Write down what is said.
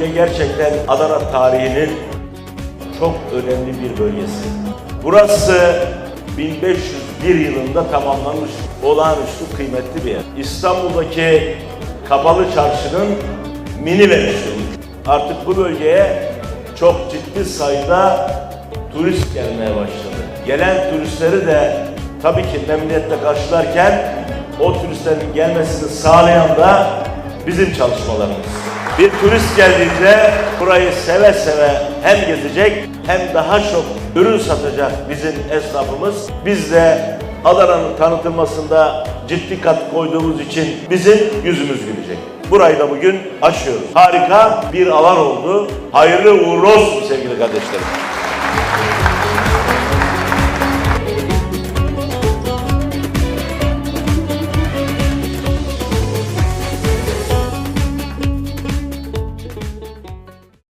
bölge gerçekten Adana tarihinin çok önemli bir bölgesi. Burası 1501 yılında tamamlanmış olağanüstü kıymetli bir yer. İstanbul'daki Kapalı Çarşı'nın mini versiyonu. Artık bu bölgeye çok ciddi sayıda turist gelmeye başladı. Gelen turistleri de tabii ki memnuniyetle karşılarken o turistlerin gelmesini sağlayan da bizim çalışmalarımız. Bir turist geldiğinde burayı seve seve hem gezecek hem daha çok ürün satacak bizim esnafımız. Biz de Adana'nın tanıtılmasında ciddi katkı koyduğumuz için bizim yüzümüz gülecek. Burayı da bugün açıyoruz. Harika bir alan oldu. Hayırlı uğurlu olsun sevgili kardeşlerim.